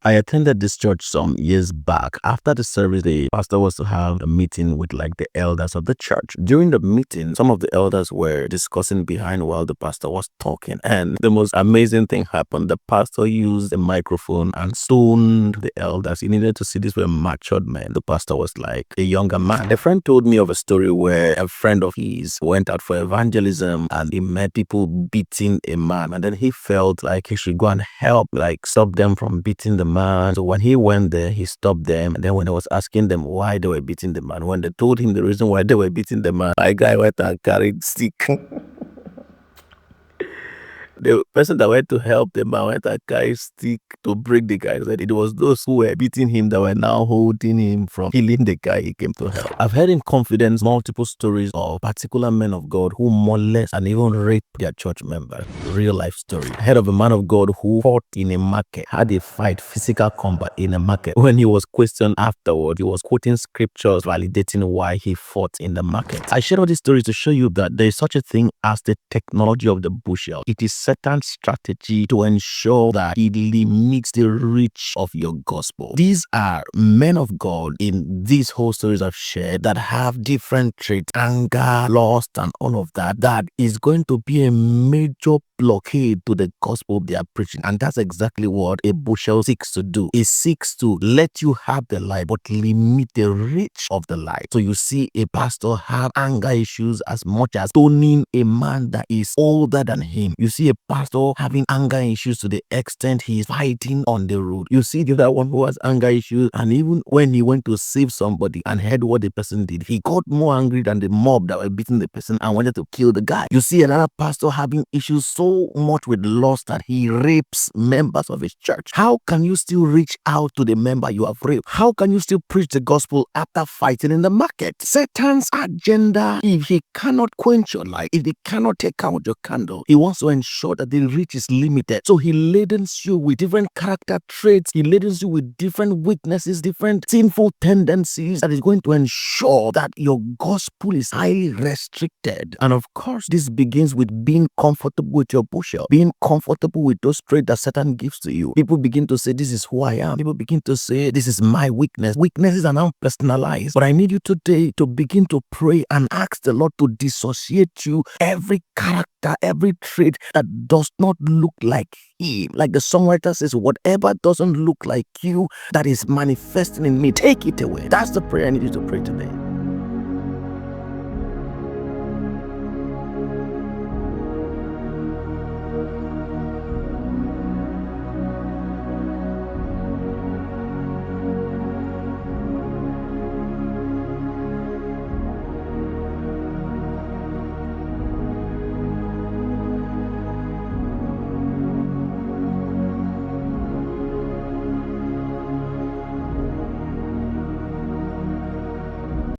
I attended this church some years back. After the service, the pastor was to have a meeting with like the elders of the church. During the meeting, some of the elders were discussing behind while the pastor was talking. And the most amazing thing happened. The pastor used a microphone and stoned the elders. He needed to see these were matured men. The pastor was like a younger man. A friend told me of a story where a friend of his went out for evangelism and he met people beating a man. And then he felt like he should go and help, like stop them from beating the man. So when he went there, he stopped them. And then when I was asking them why they were beating the man, when they told him the reason why they were beating the man, my guy went and carried stick. The person that went to help the man went and carried stick to break the guy. Said it was those who were beating him that were now holding him from killing the guy he came to help. I've heard in confidence multiple stories of particular men of God who molest and even rape their church members. Real life story. I heard of a man of God who fought in a market, had a fight, physical combat in a market. When he was questioned afterward, he was quoting scriptures validating why he fought in the market. I share all these stories to show you that there is such a thing as the technology of the bushel. It is Satan's strategy to ensure that he limits the reach of your gospel. These are men of God in these whole stories I've shared that have different traits, anger, lust, and all of that. That is going to be a major blockade to the gospel they are preaching. And that's exactly what a bushel seeks to do. It seeks to let you have the light, but limit the reach of the light. So you see a pastor have anger issues as much as stoning a man that is older than him. You see a pastor having anger issues to the extent he is fighting on the road. You see the other one who has anger issues, and even when he went to save somebody and heard what the person did, he got more angry than the mob that were beating the person and wanted to kill the guy. You see another pastor having issues so much with lust that he rapes members of his church. How can you still reach out to the member you have raped? How can you still preach the gospel after fighting in the market? Satan's agenda, if he cannot quench your light, if he cannot take out your candle, he wants to ensure that the reach is limited. So he ladens you with different character traits. He ladens you with different weaknesses, different sinful tendencies that is going to ensure that your gospel is highly restricted. And of course, this begins with being comfortable with your bushel, being comfortable with those traits that Satan gives to you. People begin to say, this is who I am. People begin to say, this is my weakness. Weaknesses are now personalized. But I need you today to begin to pray and ask the Lord to dissociate you every character, every trait that does not look like him. Like the songwriter says, whatever doesn't look like you that is manifesting in me, take it away. That's the prayer I need you to pray today.